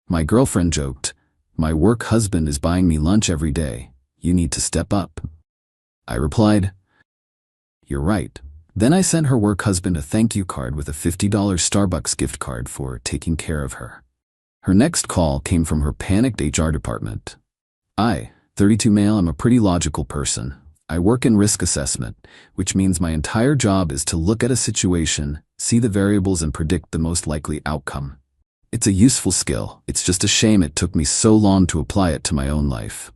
My girlfriend joked, "My work husband is buying me lunch every day. You need to step up." I replied, "You're right." Then I sent her work husband a thank you card with a $50 Starbucks gift card for taking care of her. Her next call came from her panicked HR department. I, 32 male, am a pretty logical person. I work in risk assessment, which means my entire job is to look at a situation, see the variables, and predict the most likely outcome. It's a useful skill. It's just a shame it took me so long to apply it to my own life.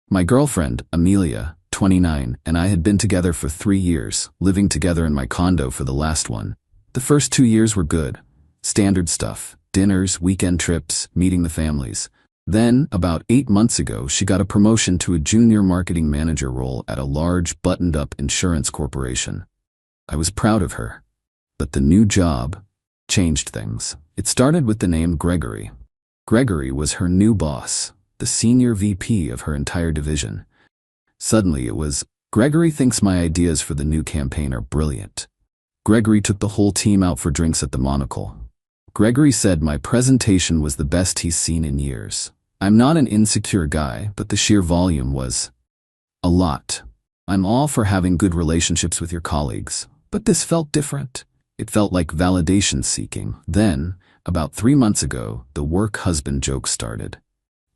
My girlfriend, Amelia, 29, and I had been together for 3 years, living together in my condo for the last one. The first 2 years were good. Standard stuff: dinners, weekend trips, meeting the families. Then, about 8 months ago, she got a promotion to a junior marketing manager role at a large, buttoned-up insurance corporation. I was proud of her. But the new job changed things. It started with the name Gregory. Gregory was her new boss, the senior VP of her entire division. Suddenly it was, "Gregory thinks my ideas for the new campaign are brilliant." Gregory took the whole team out for drinks at the Monocle. Gregory said my presentation was the best he's seen in years. I'm not an insecure guy, but the sheer volume was a lot. I'm all for having good relationships with your colleagues, but this felt different. It felt like validation seeking. Then, about 3 months ago, the work husband joke started.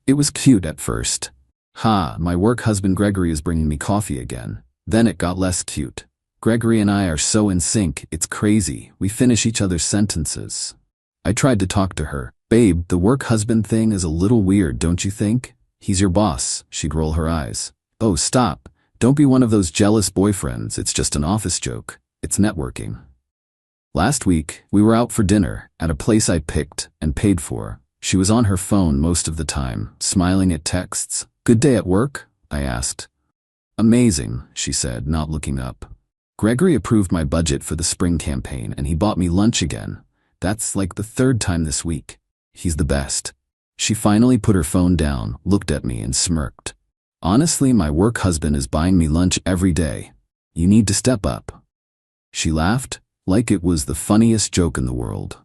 It was cute at first. "Ha, my work husband Gregory is bringing me coffee again." Then it got less cute. "Gregory and I are so in sync, it's crazy. We finish each other's sentences." I tried to talk to her. "Babe, the work husband thing is a little weird, don't you think? He's your boss." She'd roll her eyes. "Oh, stop. Don't be one of those jealous boyfriends. It's just an office joke. It's networking." Last week, we were out for dinner at a place I picked and paid for. She was on her phone most of the time, smiling at texts. "Good day at work?" I asked. "Amazing," she said, not looking up. "Gregory approved my budget for the spring campaign and he bought me lunch again. That's like the 3rd time this week. He's the best." She finally put her phone down, looked at me, and smirked. "Honestly, my work husband is buying me lunch every day. You need to step up." She laughed, like it was the funniest joke in the world.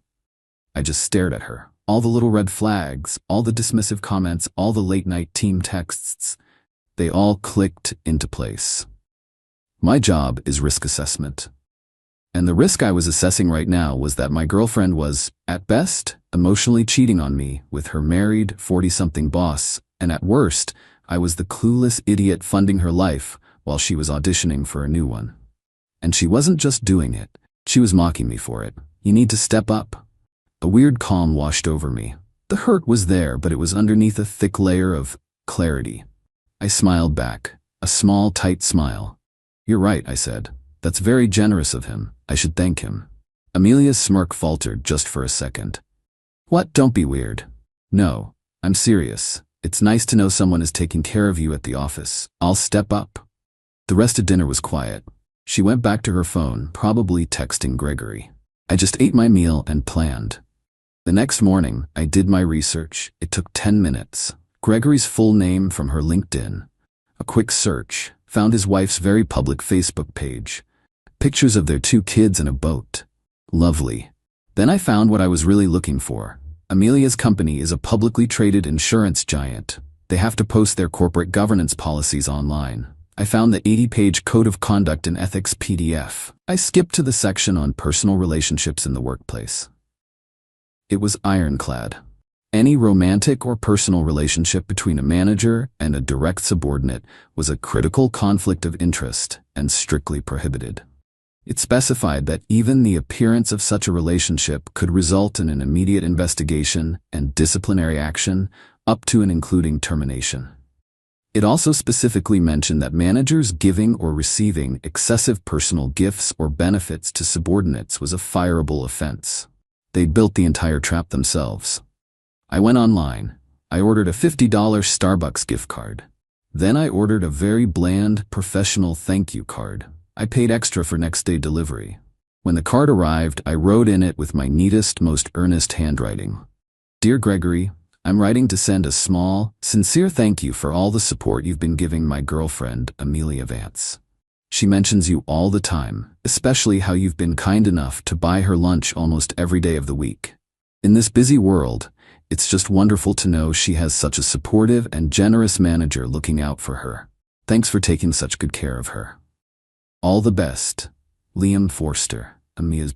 I just stared at her. All the little red flags, all the dismissive comments, all the late-night team texts, they all clicked into place. My job is risk assessment. And the risk I was assessing right now was that my girlfriend was, at best, emotionally cheating on me with her married, 40-something boss, and at worst, I was the clueless idiot funding her life while she was auditioning for a new one. And she wasn't just doing it. She was mocking me for it. "You need to step up." A weird calm washed over me. The hurt was there, but it was underneath a thick layer of clarity. I smiled back, a small, tight smile. "You're right," I said. "That's very generous of him. I should thank him." Amelia's smirk faltered just for a second. "What? Don't be weird." "No, I'm serious. It's nice to know someone is taking care of you at the office. I'll step up." The rest of dinner was quiet. She went back to her phone, probably texting Gregory. I just ate my meal and planned. The next morning, I did my research. It took 10 minutes. Gregory's full name from her LinkedIn. A quick search. Found his wife's very public Facebook page. Pictures of their 2 kids in a boat. Lovely. Then I found what I was really looking for. Amelia's company is a publicly traded insurance giant. They have to post their corporate governance policies online. I found the 80-page Code of Conduct and Ethics PDF. I skipped to the section on personal relationships in the workplace. It was ironclad. Any romantic or personal relationship between a manager and a direct subordinate was a critical conflict of interest and strictly prohibited. It specified that even the appearance of such a relationship could result in an immediate investigation and disciplinary action, up to and including termination. It also specifically mentioned that managers giving or receiving excessive personal gifts or benefits to subordinates was a fireable offense. They'd built the entire trap themselves. I went online. I ordered a $50 Starbucks gift card. Then I ordered a very bland, professional thank you card. I paid extra for next-day delivery. When the card arrived, I wrote in it with my neatest, most earnest handwriting. "Dear Gregory, I'm writing to send a small, sincere thank you for all the support you've been giving my girlfriend, Amelia Vance. She mentions you all the time, especially how you've been kind enough to buy her lunch almost every day of the week. In this busy world, It's just wonderful to know she has such a supportive and generous manager looking out for her. Thanks for taking such good care of her. All the best, Liam Forster, Amia's.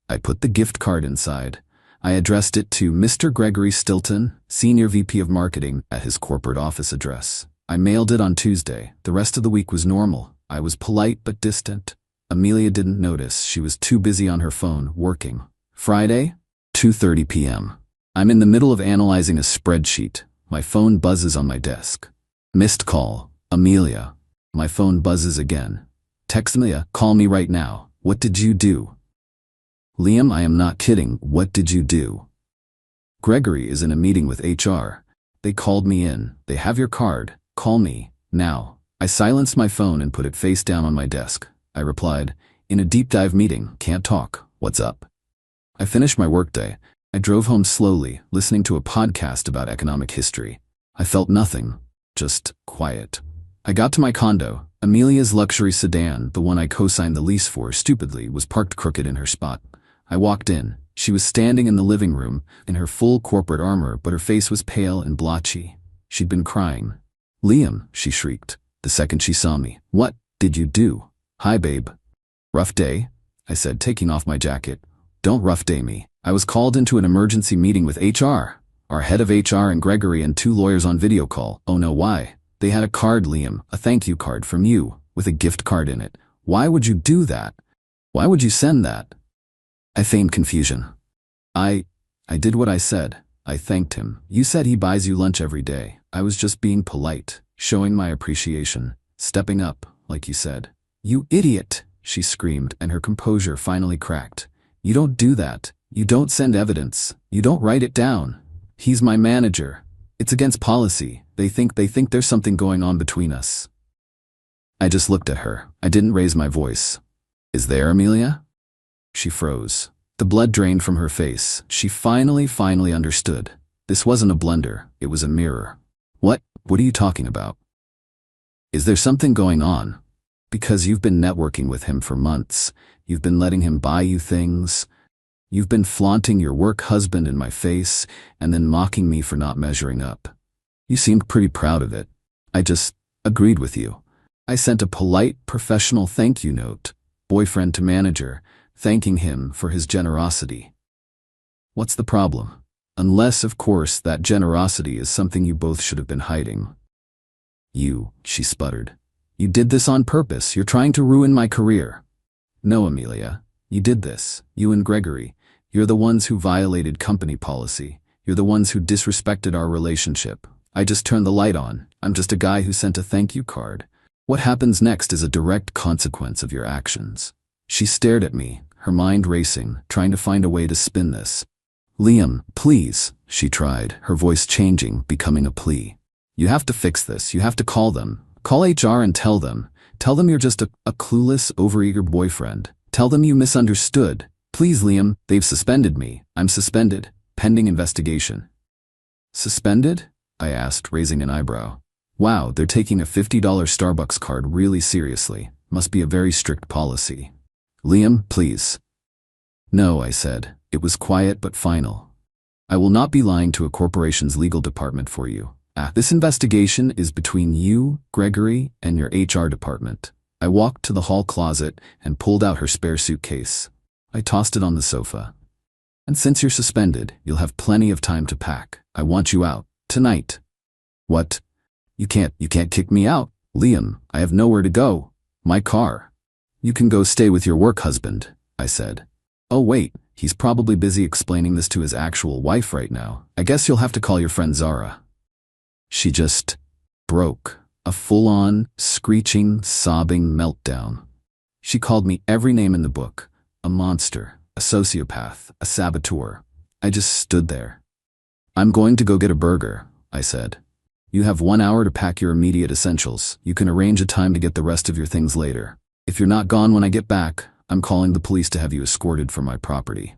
I put the gift card inside. I addressed it to Mr. Gregory Stilton, Senior VP of Marketing, at his corporate office address. I mailed it on Tuesday. The rest of the week was normal. I was polite but distant. Amelia didn't notice. She was too busy on her phone, working. Friday, 2:30 p.m. I'm in the middle of analyzing a spreadsheet. My phone buzzes on my desk. Missed call. Amelia. My phone buzzes again. Text Amelia, call me right now. What did you do? Liam, I am not kidding. What did you do? Gregory is in a meeting with HR. They called me in. They have your card. Call me, now. I silenced my phone and put it face down on my desk. I replied, in a deep dive meeting, can't talk. What's up? I finished my workday. I drove home slowly, listening to a podcast about economic history. I felt nothing, just quiet. I got to my condo. Amelia's luxury sedan, the one I co-signed the lease for stupidly, was parked crooked in her spot. I walked in. She was standing in the living room, in her full corporate armor, but her face was pale and blotchy. She'd been crying. Liam, she shrieked, the second she saw me. What did you do? Hi, babe. Rough day? I said, taking off my jacket. Don't rough day me. I was called into an emergency meeting with HR. Our head of HR and Gregory and 2 lawyers on video call. Oh no, why? They had a card, Liam, a thank you card from you, with a gift card in it. Why would you do that? Why would you send that? I feigned confusion. I did what I said. I thanked him. You said he buys you lunch every day. I was just being polite, showing my appreciation, stepping up, like you said. You idiot, she screamed, and her composure finally cracked. You don't do that. You don't send evidence. You don't write it down. He's my manager. It's against policy. They think there's something going on between us. I just looked at her. I didn't raise my voice. Is there, Amelia? She froze. The blood drained from her face. She finally understood. This wasn't a blunder. It was a mirror. What are you talking about? Is there something going on? Because you've been networking with him for months. You've been letting him buy you things. You've been flaunting your work husband in my face and then mocking me for not measuring up. You seemed pretty proud of it. I just agreed with you. I sent a polite, professional thank you note, boyfriend to manager, thanking him for his generosity. What's the problem? Unless, of course, that generosity is something you both should have been hiding. She sputtered. You did this on purpose. You're trying to ruin my career. No, Amelia. You did this. You and Gregory. You're the ones who violated company policy. You're the ones who disrespected our relationship. I just turned the light on. I'm just a guy who sent a thank you card. What happens next is a direct consequence of your actions. She stared at me, her mind racing, trying to find a way to spin this. Liam, please, she tried, her voice changing, becoming a plea. You have to fix this. You have to call them. Call HR and tell them. Tell them you're just a clueless, overeager boyfriend. Tell them you misunderstood. Please, Liam, they've suspended me. I'm suspended, pending investigation. Suspended? I asked, raising an eyebrow. Wow, they're taking a $50 Starbucks card really seriously. Must be a very strict policy. Liam, please. No, I said. It was quiet but final. I will not be lying to a corporation's legal department for you. This investigation is between you, Gregory, and your HR department. I walked to the hall closet and pulled out her spare suitcase. I tossed it on the sofa. And since you're suspended, you'll have plenty of time to pack. I want you out. Tonight. What? You can't kick me out. Liam, I have nowhere to go. My car. You can go stay with your work husband, I said. Oh wait, he's probably busy explaining this to his actual wife right now. I guess you'll have to call your friend Zara. She just broke. A full-on, screeching, sobbing meltdown. She called me every name in the book. A monster, a sociopath, a saboteur. I just stood there. I'm going to go get a burger, I said. You have 1 hour to pack your immediate essentials. You can arrange a time to get the rest of your things later. If you're not gone when I get back, I'm calling the police to have you escorted from my property.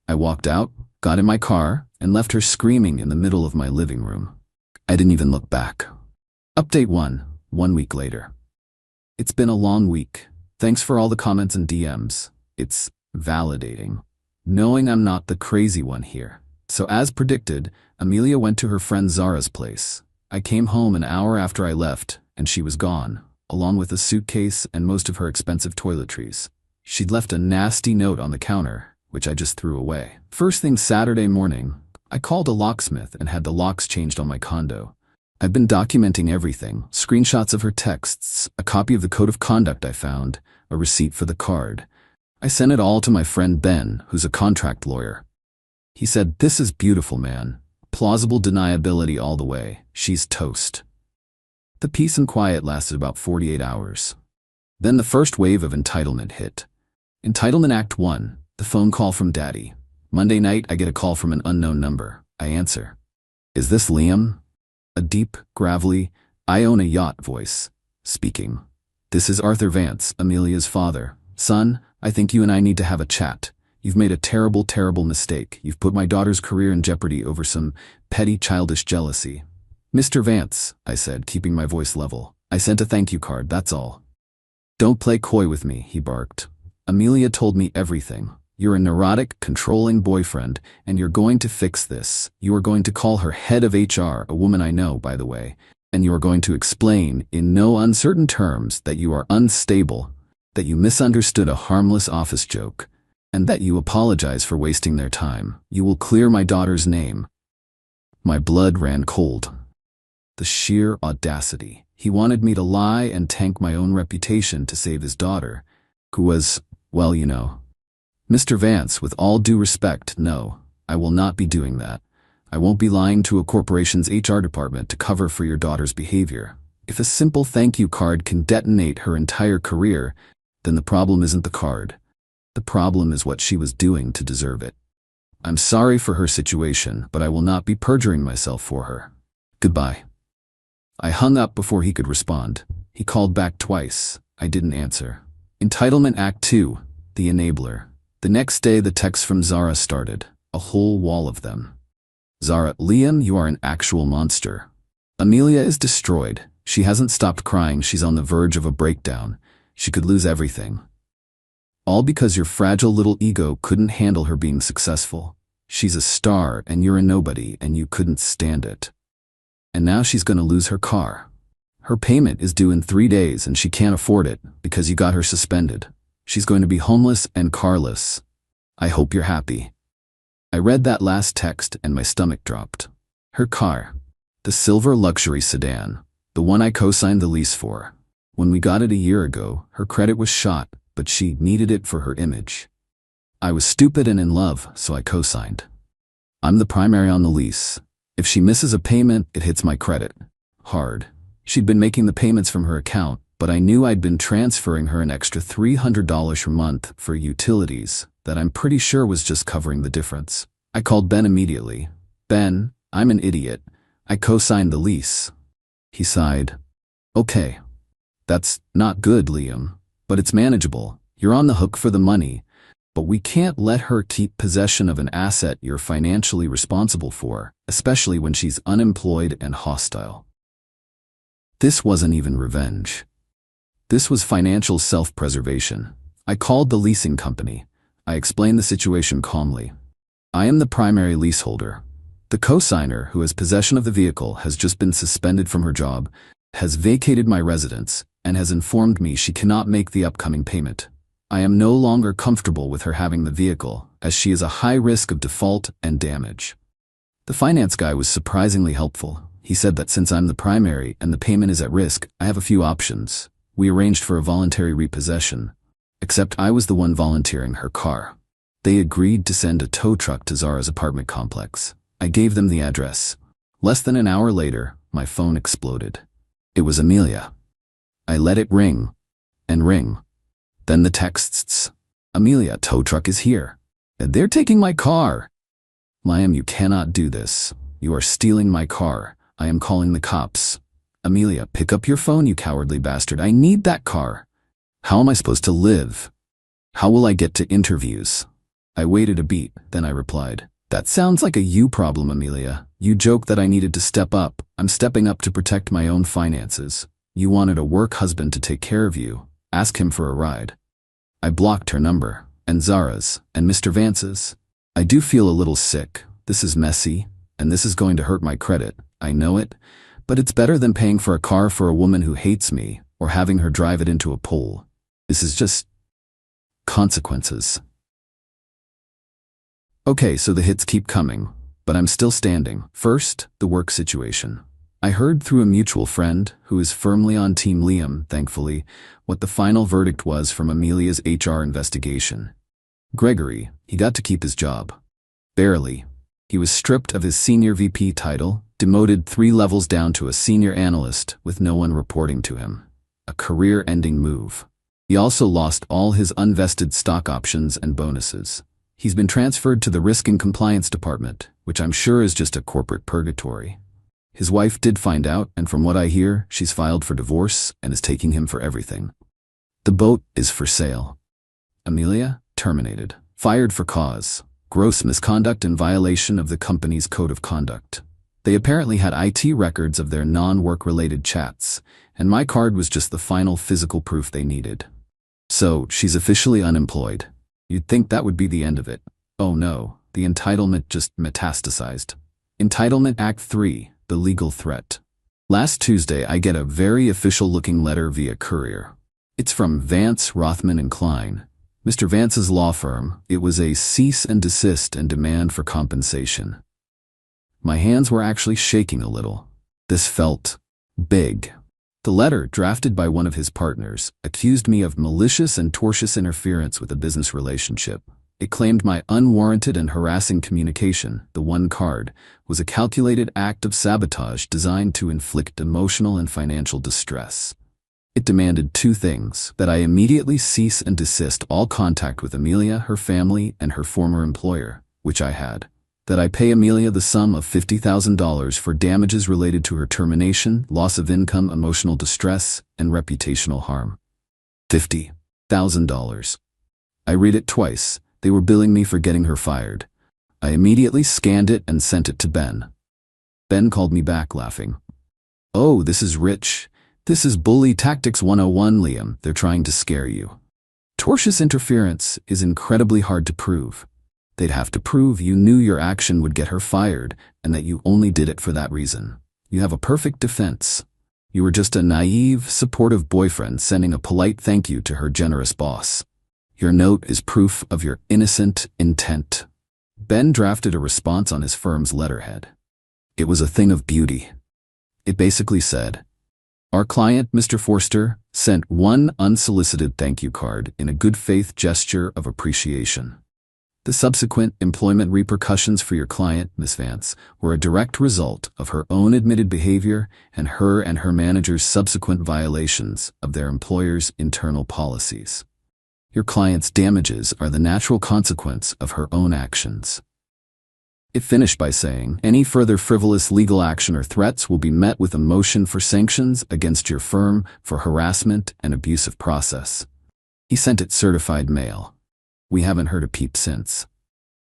I walked out, got in my car, and left her screaming in the middle of my living room. I didn't even look back. Update 1 week later. It's been a long week. Thanks for all the comments and DMs. It's validating. Knowing I'm not the crazy one here. So as predicted, Amelia went to her friend Zara's place. I came home an hour after I left, and she was gone, along with a suitcase and most of her expensive toiletries. She'd left a nasty note on the counter, which I just threw away. First thing Saturday morning, I called a locksmith and had the locks changed on my condo. I've been documenting everything, screenshots of her texts, a copy of the code of conduct I found, a receipt for the card. I sent it all to my friend Ben, who's a contract lawyer. He said, "This is beautiful, man. Plausible deniability all the way. She's toast." The peace and quiet lasted about 48 hours. Then the first wave of entitlement hit. Entitlement Act 1, the phone call from Daddy. Monday night, I get a call from an unknown number. I answer. "Is this Liam?" A deep, gravelly, "I own a yacht" voice. Speaking. "This is Arthur Vance, Amelia's father. Son, I think you and I need to have a chat. You've made a terrible, terrible mistake. You've put my daughter's career in jeopardy over some petty, childish jealousy." "Mr. Vance," I said, keeping my voice level. "I sent a thank you card, that's all." "Don't play coy with me," he barked. "Amelia told me everything. You're a neurotic, controlling boyfriend, and you're going to fix this. You are going to call her head of HR, a woman I know, by the way, and you are going to explain, in no uncertain terms, that you are unstable, that you misunderstood a harmless office joke, and that you apologize for wasting their time. You will clear my daughter's name." My blood ran cold. The sheer audacity. He wanted me to lie and tank my own reputation to save his daughter, who was, well, you know. "Mr. Vance, with all due respect, no, I will not be doing that. I won't be lying to a corporation's HR department to cover for your daughter's behavior. If a simple thank you card can detonate her entire career, then the problem isn't the card. The problem is what she was doing to deserve it. I'm sorry for her situation, but I will not be perjuring myself for her. Goodbye." I hung up before he could respond. He called back twice. I didn't answer. Entitlement Act 2, the enabler. The next day, the texts from Zara started, a whole wall of them. "Zara, Liam, you are an actual monster. Amelia is destroyed. She hasn't stopped crying. She's on the verge of a breakdown. She could lose everything. All because your fragile little ego couldn't handle her being successful. She's a star and you're a nobody and you couldn't stand it. And now she's going to lose her car. Her payment is due in 3 days and she can't afford it because you got her suspended. She's going to be homeless and carless. I hope you're happy." I read that last text and my stomach dropped. Her car. The silver luxury sedan. The one I co-signed the lease for. When we got it a year ago, her credit was shot, but she needed it for her image. I was stupid and in love, so I co-signed. I'm the primary on the lease. If she misses a payment, it hits my credit. Hard. She'd been making the payments from her account, but I knew I'd been transferring her an extra $300 per month for utilities that I'm pretty sure was just covering the difference. I called Ben immediately. "Ben, I'm an idiot. I co-signed the lease." He sighed. "Okay. That's not good, Liam, but it's manageable. You're on the hook for the money, but we can't let her keep possession of an asset you're financially responsible for, especially when she's unemployed and hostile." This wasn't even revenge. This was financial self-preservation. I called the leasing company. I explained the situation calmly. "I am the primary leaseholder. The co-signer, who has possession of the vehicle, has just been suspended from her job, has vacated my residence, and has informed me she cannot make the upcoming payment. I am no longer comfortable with her having the vehicle, as she is a high risk of default and damage." The finance guy was surprisingly helpful. He said that since I'm the primary and the payment is at risk, I have a few options. We arranged for a voluntary repossession, except I was the one volunteering her car. They agreed to send a tow truck to Zara's apartment complex. I gave them the address. Less than an hour later, my phone exploded. It was Amelia. I let it ring and ring. Then the texts. "Amelia, tow truck is here. They're taking my car." "Liam, you cannot do this. You are stealing my car. I am calling the cops." "Amelia, pick up your phone, you cowardly bastard. I need that car. How am I supposed to live? How will I get to interviews?" I waited a beat, then I replied, "That sounds like a you problem, Amelia. You joked that I needed to step up. I'm stepping up to protect my own finances. You wanted a work husband to take care of you. Ask him for a ride." I blocked her number, and Zara's, and Mr. Vance's. I do feel a little sick. This is messy, and this is going to hurt my credit. I know it, but it's better than paying for a car for a woman who hates me or having her drive it into a pole. This is just consequences. Okay, so the hits keep coming, but I'm still standing. First, the work situation. I heard through a mutual friend, who is firmly on Team Liam, thankfully, what the final verdict was from Amelia's HR investigation. Gregory, he got to keep his job. Barely. He was stripped of his senior VP title, demoted 3 levels down to a senior analyst with no one reporting to him. A career-ending move. He also lost all his unvested stock options and bonuses. He's been transferred to the Risk and Compliance Department, which I'm sure is just a corporate purgatory. His wife did find out, and from what I hear, she's filed for divorce and is taking him for everything. The boat is for sale. Amelia, terminated. Fired for cause. Gross misconduct in violation of the company's code of conduct. They apparently had IT records of their non-work-related chats, and my card was just the final physical proof they needed. So, she's officially unemployed. You'd think that would be the end of it. Oh no, the entitlement just metastasized. Entitlement Act 3, the legal threat. Last Tuesday, I get a very official-looking letter via courier. It's from Vance, Rothman & Klein, Mr. Vance's law firm. It was a cease and desist and demand for compensation. My hands were actually shaking a little. This felt big. The letter, drafted by one of his partners, accused me of malicious and tortious interference with a business relationship. It claimed my unwarranted and harassing communication, the one card, was a calculated act of sabotage designed to inflict emotional and financial distress. It demanded 2 things: that I immediately cease and desist all contact with Amelia, her family, and her former employer, which I had. That I pay Amelia the sum of $50,000 for damages related to her termination, loss of income, emotional distress, and reputational harm. $50,000. I read it twice. They were billing me for getting her fired. I immediately scanned it and sent it to Ben. Ben called me back laughing. Oh, this is rich. This is bully tactics 101, Liam. They're trying to scare you. Tortious interference is incredibly hard to prove. They'd have to prove you knew your action would get her fired and that you only did it for that reason. You have a perfect defense. You were just a naive, supportive boyfriend sending a polite thank you to her generous boss. Your note is proof of your innocent intent. Ben drafted a response on his firm's letterhead. It was a thing of beauty. It basically said, "Our client, Mr. Forster, sent one unsolicited thank you card in a good faith gesture of appreciation. The subsequent employment repercussions for your client, Miss Vance, were a direct result of her own admitted behavior and her manager's subsequent violations of their employer's internal policies. Your client's damages are the natural consequence of her own actions." It finished by saying, "Any further frivolous legal action or threats will be met with a motion for sanctions against your firm for harassment and abusive process." He sent it certified mail. We haven't heard a peep since.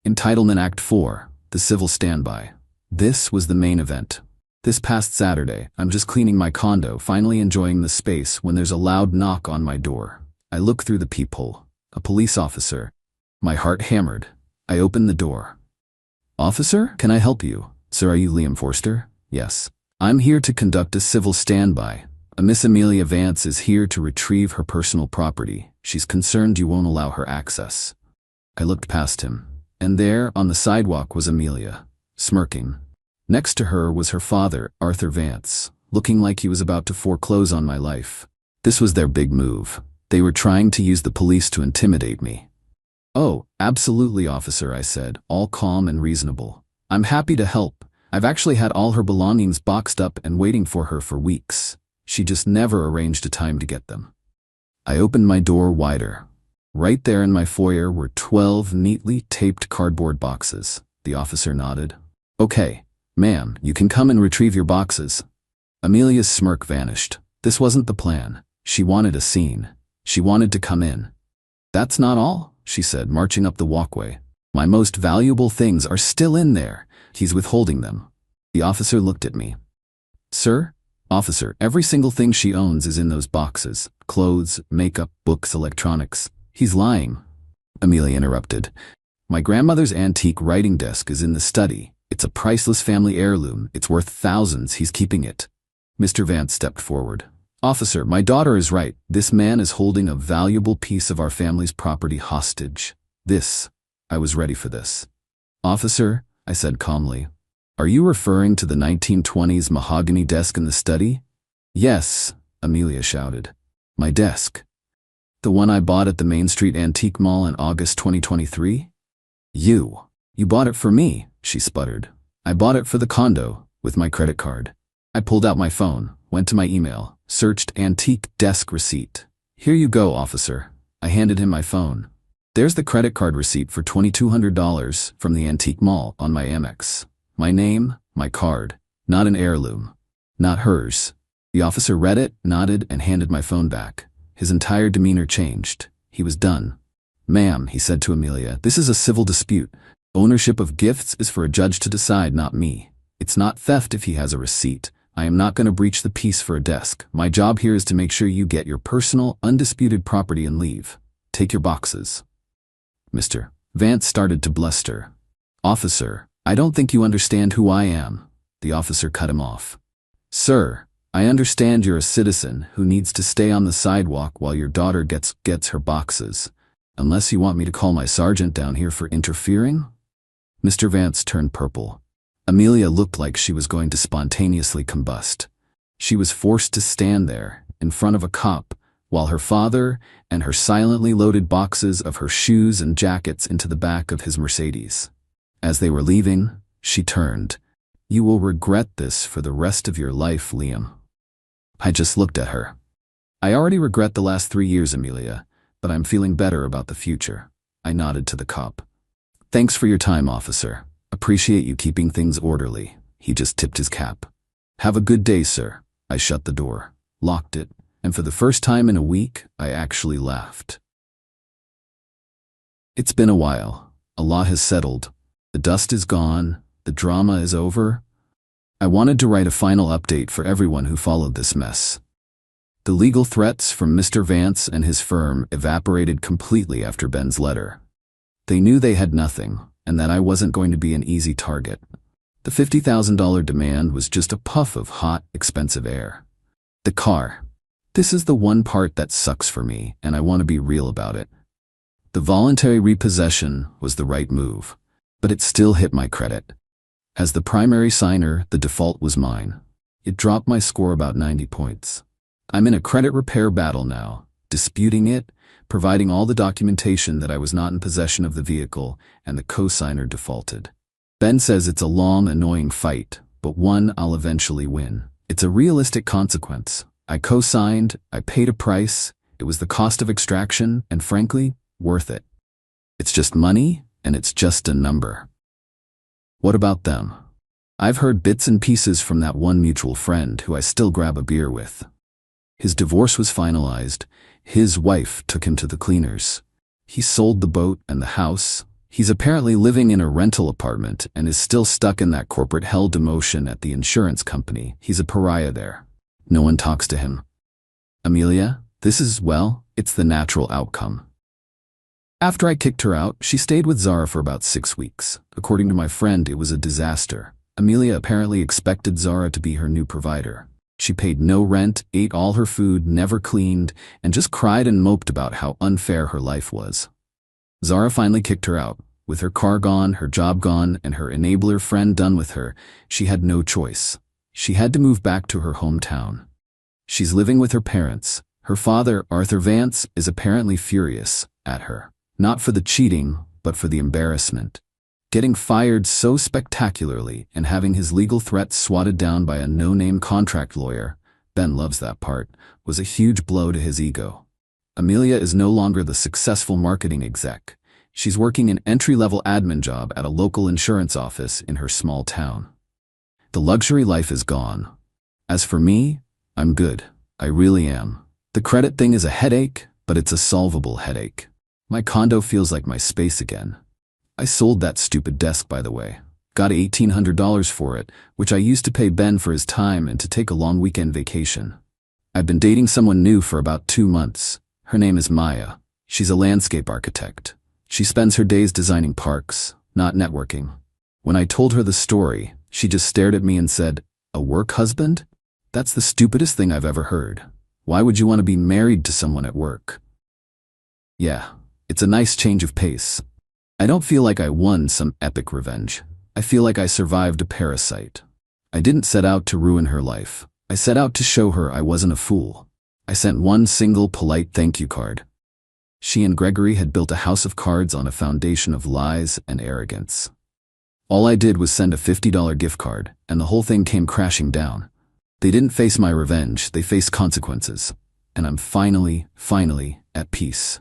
Entitlement Act 4, the civil standby. This was the main event. This past Saturday, I'm just cleaning my condo, finally enjoying the space, when there's a loud knock on my door. I look through the peephole. A police officer. My heart hammered. I open the door. "Officer, can I help you?" "Sir, are you Liam Forster?" "Yes. I'm here to conduct a civil standby. A Miss Amelia Vance is here to retrieve her personal property. She's concerned you won't allow her access." I looked past him, and there, on the sidewalk, was Amelia, smirking. Next to her was her father, Arthur Vance, looking like he was about to foreclose on my life. This was their big move. They were trying to use the police to intimidate me. "Oh, absolutely, officer," I said, all calm and reasonable. "I'm happy to help. I've actually had all her belongings boxed up and waiting for her for weeks. She just never arranged a time to get them." I opened my door wider. Right there in my foyer were 12 neatly taped cardboard boxes. The officer nodded. "Okay, ma'am, you can come and retrieve your boxes." Amelia's smirk vanished. This wasn't the plan. She wanted a scene. She wanted to come in. "That's not all," she said, marching up the walkway. "My most valuable things are still in there. He's withholding them." The officer looked at me. "Sir?" "Officer, every single thing she owns is in those boxes. Clothes, makeup, books, electronics." "He's lying," Amelia interrupted. My grandmother's antique writing desk is in the study. It's a priceless family heirloom. It's worth thousands. He's keeping it. Mr. Vance stepped forward. Officer, my daughter is right. This man is holding a valuable piece of our family's property hostage. I was ready for this. Officer, I said calmly, are you referring to the 1920s mahogany desk in the study? Yes, Amelia shouted. My desk. The one I bought at the Main Street Antique Mall in August 2023? You bought it for me, she sputtered. I bought it for the condo, with my credit card. I pulled out my phone, went to my email, searched antique desk receipt. Here you go, officer. I handed him my phone. There's the credit card receipt for $2,200 from the antique mall on my Amex. My name, my card, not an heirloom. Not hers. The officer read it, nodded, and handed my phone back. His entire demeanor changed. He was done. Ma'am, he said to Amelia, this is a civil dispute. Ownership of gifts is for a judge to decide, not me. It's not theft if he has a receipt. I am not going to breach the peace for a desk. My job here is to make sure you get your personal, undisputed property and leave. Take your boxes. Mr. Vance started to bluster. Officer, I don't think you understand who I am. The officer cut him off. Sir, I understand you're a citizen who needs to stay on the sidewalk while your daughter gets her boxes. Unless you want me to call my sergeant down here for interfering? Mr. Vance turned purple. Amelia looked like she was going to spontaneously combust. She was forced to stand there, in front of a cop, while her father and her silently loaded boxes of her shoes and jackets into the back of his Mercedes. As they were leaving, she turned. You will regret this for the rest of your life, Liam. I just looked at her. I already regret the last 3 years, Amelia, but I'm feeling better about the future. I nodded to the cop. Thanks for your time, officer. Appreciate you keeping things orderly. He just tipped his cap. Have a good day, sir. I shut the door, locked it, and for the first time in a week, I actually laughed. It's been a while. A lot has settled. The dust is gone. The drama is over. I wanted to write a final update for everyone who followed this mess. The legal threats from Mr. Vance and his firm evaporated completely after Ben's letter. They knew they had nothing, and that I wasn't going to be an easy target. The $50,000 demand was just a puff of hot, expensive air. The car. This is the one part that sucks for me, and I want to be real about it. The voluntary repossession was the right move, but it still hit my credit. As the primary signer, the default was mine. It dropped my score about 90 points. I'm in a credit repair battle now, disputing it, providing all the documentation that I was not in possession of the vehicle, and the co-signer defaulted. Ben says it's a long, annoying fight, but one I'll eventually win. It's a realistic consequence. I co-signed, I paid a price, it was the cost of extraction, and frankly, worth it. It's just money, and it's just a number. What about them? I've heard bits and pieces from that one mutual friend who I still grab a beer with. His divorce was finalized. His wife took him to the cleaners. He sold the boat and the house. He's apparently living in a rental apartment and is still stuck in that corporate hell demotion at the insurance company. He's a pariah there. No one talks to him. Amelia, it's the natural outcome. After I kicked her out, she stayed with Zara for about 6 weeks. According to my friend, it was a disaster. Amelia apparently expected Zara to be her new provider. She paid no rent, ate all her food, never cleaned, and just cried and moped about how unfair her life was. Zara finally kicked her out. With her car gone, her job gone, and her enabler friend done with her, she had no choice. She had to move back to her hometown. She's living with her parents. Her father, Arthur Vance, is apparently furious at her. Not for the cheating, but for the embarrassment. Getting fired so spectacularly and having his legal threats swatted down by a no-name contract lawyer, Ben loves that part, was a huge blow to his ego. Amelia is no longer the successful marketing exec. She's working an entry-level admin job at a local insurance office in her small town. The luxury life is gone. As for me, I'm good. I really am. The credit thing is a headache, but it's a solvable headache. My condo feels like my space again. I sold that stupid desk, by the way. Got $1,800 for it, which I used to pay Ben for his time and to take a long weekend vacation. I've been dating someone new for about 2 months. Her name is Maya. She's a landscape architect. She spends her days designing parks, not networking. When I told her the story, she just stared at me and said, "A work husband? That's the stupidest thing I've ever heard. Why would you want to be married to someone at work?" Yeah, it's a nice change of pace. I don't feel like I won some epic revenge. I feel like I survived a parasite. I didn't set out to ruin her life. I set out to show her I wasn't a fool. I sent one single polite thank you card. She and Gregory had built a house of cards on a foundation of lies and arrogance. All I did was send a $50 gift card, and the whole thing came crashing down. They didn't face my revenge, they faced consequences. And I'm finally at peace.